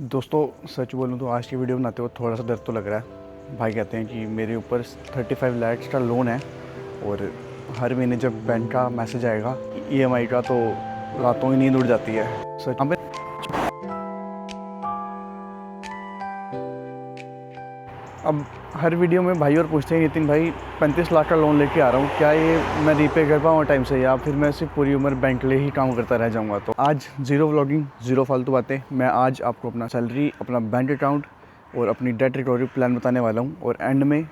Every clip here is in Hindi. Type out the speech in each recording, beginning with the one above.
दोस्तों सच बोलूँ तो आज की वीडियो बनाते वक्त थोड़ा सा डर तो लग रहा है। भाई कहते हैं कि मेरे ऊपर 35 लाख का लोन है और हर महीने जब बैंक का मैसेज आएगा ईएमआई का तो रातों ही नींद उड़ जाती है। सच हमें अब हर वीडियो में भाई और पूछते हैं नितिन भाई 35 लाख का लोन लेके आ रहा हूँ, क्या ये मैं रीपे कर पाऊँ टाइम से या फिर मैं सिर्फ पूरी उम्र बैंक ले ही काम करता रह जाऊँगा। तो आज ज़ीरो व्लॉगिंग ज़ीरो फालतू बातें, मैं आज आपको अपना सैलरी, अपना बैंक अकाउंट और अपनी डेट रिकवरी प्लान बताने वाला हूँ और एंड में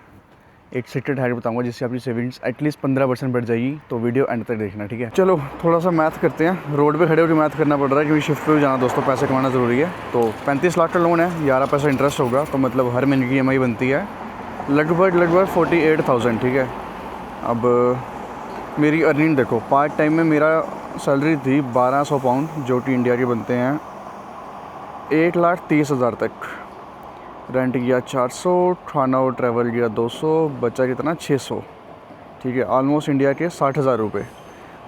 एक सीक्रेट हैक बताऊंगा जिससे आपकी सेविंग्स एटलीस्ट 15% बढ़ जाएगी। तो वीडियो एंड तक देखना, ठीक है। चलो थोड़ा सा मैथ करते हैं। रोड पे खड़े होकर मैथ करना पड़ रहा है क्योंकि शिफ्ट पे भी जाना दोस्तों, पैसे कमाना ज़रूरी है। तो 35 लाख का लोन है, 11 पैसा इंटरेस्ट होगा, तो मतलब हर महीने की ईएमआई बनती है लगभग 48,000, ठीक है। अब मेरी अर्निंग देखो, पार्ट टाइम में मेरा सैलरी थी 1200 पाउंड जो कि इंडिया के बनते हैं 1,30,000 तक। रेंट गया 400, खाना और ट्रैवल गया 200, बचा कितना 600, ठीक है। ऑलमोस्ट इंडिया के 60,000 रुपये।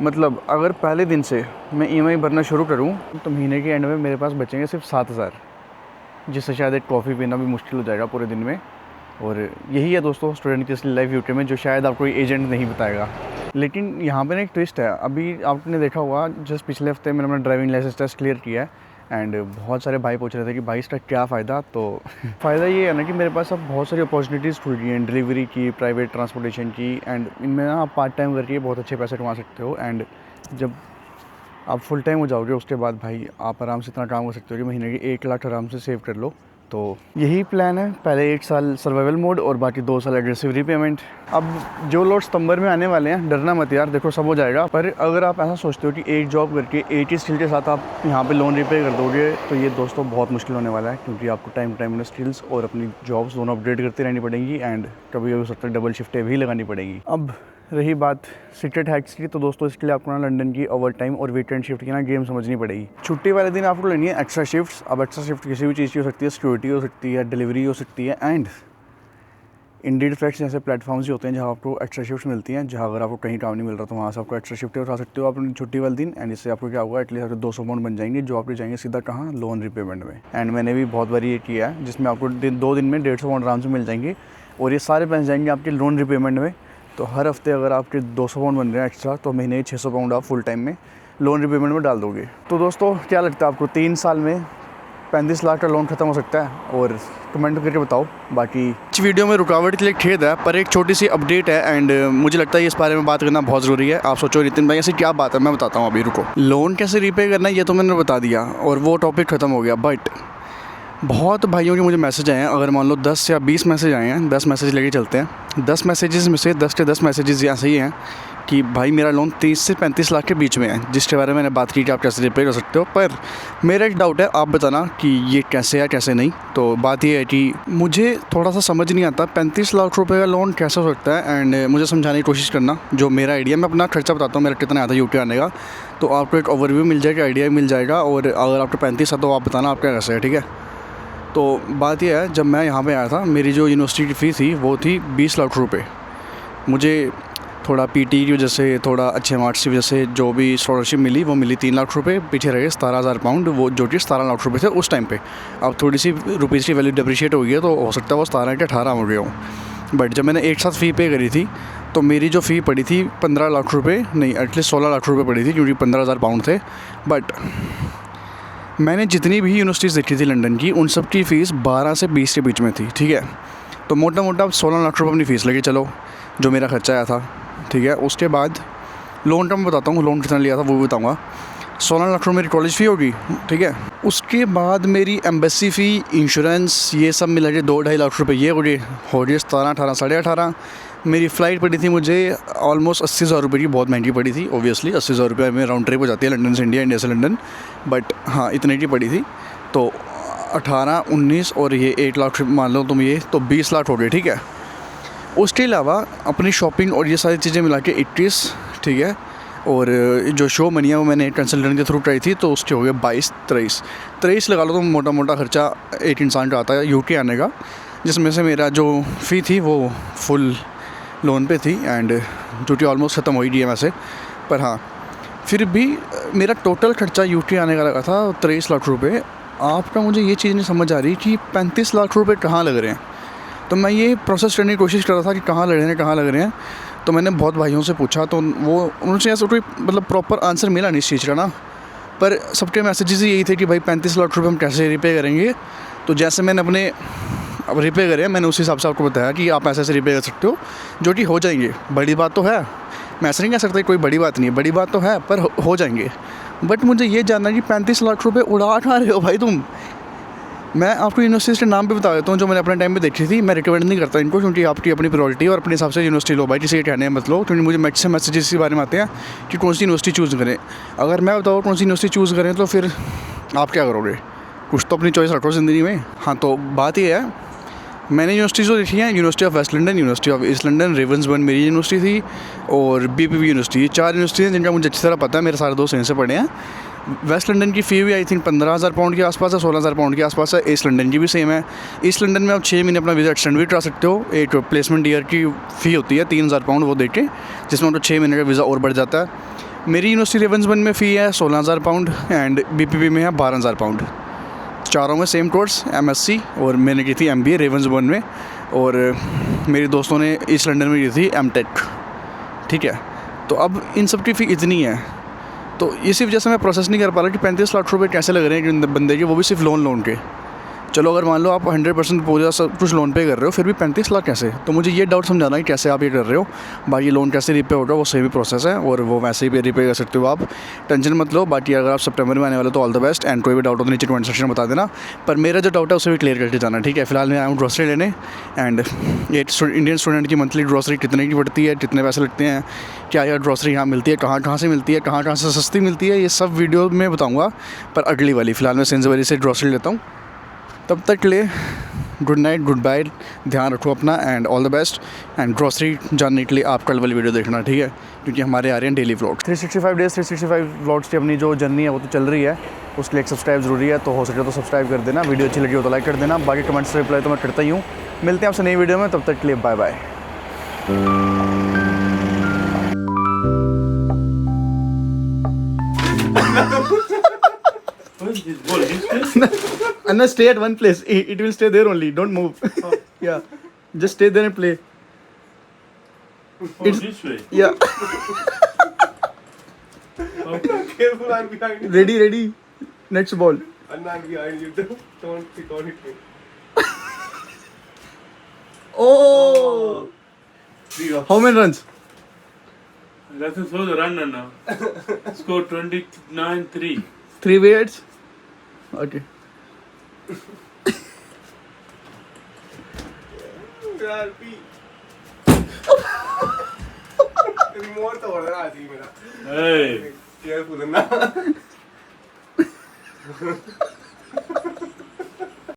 मतलब अगर पहले दिन से मैं ईएमआई भरना शुरू करूं तो महीने के एंड में मेरे पास बचेंगे सिर्फ 7,000, जिससे शायद एक कॉफ़ी पीना भी मुश्किल हो जाएगा पूरे दिन में। और यही है दोस्तों स्टूडेंट की असली लाइफ यूके में, जो शायद आपको कोई एजेंट नहीं बताएगा। लेकिन यहाँ पे ना एक ट्विस्ट है। अभी आपने देखा होगा जस्ट पिछले हफ्ते मैंने अपना ड्राइविंग लाइसेंस टेस्ट क्लियर किया है एंड बहुत सारे भाई पूछ रहे थे कि भाई इसका क्या फ़ायदा। तो फ़ायदा ये है ना कि मेरे पास अब बहुत सारी अपॉर्चुनिटीज़ खुल गई हैं, डिलीवरी की, प्राइवेट ट्रांसपोर्टेशन की, एंड इनमें ना आप पार्ट टाइम करके बहुत अच्छे पैसे कमा सकते हो। एंड जब आप फुल टाइम हो जाओगे उसके बाद भाई आप आराम से इतना काम कर सकते हो कि महीने के 1 लाख आराम से सेव कर लो। तो यही प्लान है, पहले 1 साल सर्वाइवल मोड और बाकी 2 साल एग्रेसिव रीपेमेंट। अब जो लोग सितंबर में आने वाले हैं, डरना मत यार, देखो सब हो जाएगा। पर अगर आप ऐसा सोचते हो कि एक जॉब करके एक ही स्किल के साथ आप यहाँ पे लोन रीपे कर दोगे तो ये दोस्तों बहुत मुश्किल होने वाला है, क्योंकि आपको टाइम टाइम में स्किल्स और अपनी जॉब्स दोनों अपग्रेड करती रहनी पड़ेंगी एंड कभी कभी सकता है डबल शिफ्टें भी लगानी पड़ेंगी। अब रही बात सीक्रेट हैक्स की, तो दोस्तों इसके लिए आपको ना लंदन की ओवर टाइम और वीकेंड शिफ्ट की ना गेम समझनी पड़ेगी। छुट्टी वाले दिन आपको लेनी है एक्स्ट्रा शिफ्ट्स। अब एक्स्ट्रा शिफ्ट किसी भी चीज़ की हो सकती है, सिक्योरिटी हो सकती है, डिलीवरी हो सकती है, एंड इंडीड फ्लेक्स जैसे प्लेटफॉर्म्स ही होते हैं जहाँ आपको एक्स्ट्रा शिफ्ट मिलती हैं, जहाँ अगर आपको कहीं काम नहीं मिल रहा तो वहाँ से आपको एक्स्ट्रा शिफ्ट उठा सकते हो अपनी छुट्टी वाले दिन। एंड इससे आपको क्या होगा, एटलीस्ट आपके 200 पाउंड बन जाएंगे जो आपके जाएंगे सीधा कहाँ, लोन रिपेमेंट में। एंड मैंने भी बहुत बार ये किया है जिसमें आपको 2 दिन में 150 पाउंड आराम से मिल जाएंगे और ये सारे पैसे जाएंगे आपके लोन रिपेमेंट में। तो हर हफ्ते अगर आपके 200 पाउंड बन रहे हैं एक्स्ट्रा तो महीने 600 पाउंड आप फुल टाइम में लोन रिपेमेंट में डाल दोगे। तो दोस्तों क्या लगता है आपको 3 साल में 35 लाख का लोन खत्म हो सकता है? और कमेंट करके बताओ। बाकी इस वीडियो में रुकावट के लिए खेद है, पर एक छोटी सी अपडेट है एंड मुझे लगता है इस बारे में बात करना बहुत ज़रूरी है। आप सोचो नितिन भाई ऐसी क्या बात है, मैं बताता हूँ अभी, रुको। लोन कैसे रीपे करना है ये तो मैंने बता दिया और वो टॉपिक ख़त्म हो गया। बट बहुत भाइयों के मुझे मैसेज आए हैं, अगर मान लो 10 या 20 मैसेज आए हैं, 10 मैसेज लेके चलते हैं। 10 मैसेजेस में से 10 के 10 मैसेजेस ऐसे ही हैं कि भाई मेरा लोन 30 से 35 लाख के बीच में है, जिसके बारे में मैंने बात की कि आप कैसे रिपे कर सकते हो। पर मेरा एक डाउट है, आप बताना कि ये कैसे है कैसे नहीं। तो बात ये है कि मुझे थोड़ा सा समझ नहीं आता 35 लाख रुपए का लोन कैसे हो सकता है, एंड मुझे समझाने की कोशिश करना। जो मेरा आइडिया, मैं अपना खर्चा बताता हूँ मेरा कितना आया था यूके आने का, तो आपको एक ओवरव्यू मिल जाएगा, आइडिया मिल जाएगा। और अगर आपको 35 है तो आप बताना आपका कैसे है, ठीक है। तो बात यह है, जब मैं यहाँ पे आया था मेरी जो यूनिवर्सिटी की फ़ीस थी वो थी 20 लाख रुपए। मुझे थोड़ा पीटी की वजह से, थोड़ा अच्छे मार्क्स की वजह से जो भी स्कॉलरशिप मिली वो मिली 3 लाख रुपए। पीछे रहे 17,000 पाउंड, वो जो कि 17 लाख रुपए थे उस टाइम पे। अब थोड़ी सी रुपीज़ की वैल्यू डिप्रिशिएट हो गई है तो हो सकता है वो 17 के 18 हो गए हों। बट जब मैंने एक साथ फ़ी पे करी थी तो मेरी जो फ़ी पड़ी थी 15 लाख रुपये नहीं, एटलीस्ट 16 लाख रुपये पड़ी थी, क्योंकि 15,000 पाउंड थे। बट मैंने जितनी भी यूनिवर्सिटीज़ देखी थी लंदन की, उन सब की फ़ीस 12 से 20 के बीच में थी, ठीक है। तो मोटा मोटा 16 लाख रुपये अपनी फ़ीस लगे चलो, जो मेरा खर्चा आया था, ठीक है। उसके बाद लोन का मैं बताता हूँ, लोन कितना लिया था वो भी बताऊँगा। 16 लाख रुपये मेरी कॉलेज फ़ी होगी, ठीक है। उसके बाद मेरी एम्बेसी फ़ी, इंश्योरेंस, ये सब मिला के 2-2.5 लाख रुपये ये हो गए 17-18, 18.5। मेरी फ़्लाइट पड़ी थी मुझे ऑलमोस्ट 80,000 रुपये की, बहुत महंगी पड़ी थी ऑब्वियसली। 80,000 रुपये में राउंड ट्रिप हो जाती है लंदन से इंडिया, इंडिया से लंदन। बट हाँ इतने की पड़ी थी। तो 18, 19 और ये 1 लाख मान लो तुम, ये तो 20 लाख हो गए, ठीक है। उसके अलावा अपनी शॉपिंग और ये सारी चीज़ें मिला के 21, ठीक है। और जो शो मनी है वो मैंने कंसल्टेंट के थ्रू ट्राई थी, तो उसके हो गए 22-23 लगा लो तो मोटा मोटा खर्चा एक इंसान का आता है यूके आने का, जिसमें से मेरा जो फ़ी थी वो फुल लोन पे थी एंड जो कि ऑलमोस्ट ख़त्म हो ही गई है वैसे। पर हाँ फिर भी मेरा टोटल खर्चा यूके आने का लगा था 23 लाख रुपए। आपका मुझे ये चीज़ नहीं समझ आ रही कि 35 लाख रुपए कहाँ लग रहे हैं। तो मैं ये प्रोसेस करने की कोशिश कर रहा था कि कहाँ लग रहे हैं, कहाँ लग रहे हैं। तो मैंने बहुत भाइयों से पूछा, तो वो उनसे ऐसा कोई मतलब प्रॉपर आंसर मिला नहीं इस चीज़ का ना। पर सबके मैसेजेस यही थे कि भाई 35 लाख रुपए हम कैसे रिपे करेंगे। तो जैसे मैंने अपने अब रिपे करे, मैंने उस हिसाब से आपको बताया कि आप ऐसे रिपे कर सकते हो, जो कि हो जाएंगे। बड़ी बात तो है, मैं ऐसा नहीं कह सकता कोई बड़ी बात नहीं है, बड़ी बात तो है, पर हो जाएंगे। बट मुझे ये जानना है कि 35 लाख रुपए उड़ा कहाँ रहे हो भाई तुम। मैं आपको यूनिवर्सिटीज़ के नाम भी बता देता हूँ जो मैंने अपने टाइम पे देखी थी। मैं रिकमेंड नहीं करता इनको, क्योंकि आपकी अपनी प्रायोरिटी है और अपने हिसाब से यूनिवर्सिटी लो भाई, किसी के कहने मत लो। क्योंकि मुझे मैक्सिमम मैसेजेस इसी बारे में आते हैं कि कौन सी यूनिवर्सिटी चूज़ करें। अगर मैं बताऊँ कौन सी यूनिवर्सिटी चूज़ करें तो फिर आप क्या करोगे, कुछ तो अपनी चॉइस रखो ज़िंदगी में। हाँ, तो बात ये है, मैंने यूनिवर्सिटीज़ जो देखी हैं, university of West London, university of East London, Ravensbourne मेरी यूनिवर्सिटी थी, और बीपीवी यूनिवर्सिटी। ये 4 यूनिवर्सिटी हैं जिनका मुझे अच्छी तरह पता है, मेरे सारे दोस्त यहीं से पढ़े हैं। वेस्ट लंदन की फ़ी भी आई थिंक 15,000 पाउंड के आसपास है, 16,000 पाउंड के आसपास है। ईस्ट लंदन की भी सेम है। ईस्ट लंदन में आप 6 महीने अपना वीज़ा एक्सटेंड भी करा सकते हो। एक प्लेसमेंट ईयर की फ़ी होती है 3,000 पाउंड, वो दे के, जिसमें आपका 6 महीने का वीज़ा और बढ़ जाता है। मेरी यूनिवर्सिटी रेवन्सबर्न में फ़ी है 16,000 पाउंड एंड बीपीवी में है 12,000 पाउंड। चारों में सेम कोर्स एमएससी, और मैंने की थी एमबीए रेवन्सबर्न में, और मेरे दोस्तों ने ईस्ट लंदन में की थी एमटेक। ठीक है, तो अब इन सब की फ़ी इतनी है, तो इसी वजह से मैं प्रोसेस नहीं कर पा रहा कि 35 लाख रुपए कैसे लग रहे हैं कि बंदे के, वो भी सिर्फ लोन के। चलो अगर मान लो आप 100% पूरा सब कुछ लोन पे कर रहे हो, फिर भी 35 लाख कैसे। तो मुझे ये डाउट समझाना है कि कैसे आप ये कर रहे हो। बाकी लोन कैसे रिपे होगा वो सही भी प्रोसेस है, और वो वैसे ही रिपे कर सकते हो आप, टेंशन मत लो। बाकी अगर आप सितंबर में आने वाले तो ऑल द बेस्ट, एंड कोई भी डाउट हो तो नीचे कमेंट सेक्शन में बता देना। पर मेरा जो डाउट है उसे भी क्लियर करके जाना, ठीक है। फिलहाल मैं आया हूँ ग्रॉसरी लेने, एंड एक इंडियन स्टूडेंट की मंथली ग्रॉसरी कितने की पड़ती है, कितने पैसे लगते हैं, क्या यार ग्रॉसरी यहाँ मिलती है, कहाँ कहाँ से मिलती है, कहाँ कहाँ से सस्ती मिलती है, ये सब वीडियो में बताऊँगा पर अगली वाली। फ़िलहाल मैं सेंसबरी से ग्रॉसरी लेता हूँ। तब तक ले गुड नाइट, गुड बाय, ध्यान रखो अपना, and all the best. And grocery जानने के लिए आप कल वाली वीडियो देखना, ठीक है, क्योंकि हमारे आ रहे हैं डेली व्लॉग। 365 डेज़ 365 व्लॉग्स की अपनी जो जर्नी है वो तो चल रही है, उसके लिए एक सब्सक्राइब ज़रूरी है, तो हो सके तो सब्सक्राइब कर देना। वीडियो अच्छी लगी हो तो लाइक कर देना। बाकी कमेंट्स रिप्लाई तो मैं करता ही हूँ। मिलते हैं आपसे नई वीडियो में, तब तक के लिए bye bye. Anna, stay at one place. It will stay there only. Don't move. Yeah, just stay there and play. Oh, this way. Yeah. Careful, I'm behind you. Ready. Next ball. I'm not behind you. Don't hit me. Oh. How many runs? That's a slow run now. Score 29-3. 3 wickets. Okay. यार पी रिमोट तो बड़ा आती मेरा। Hey. Careful ना।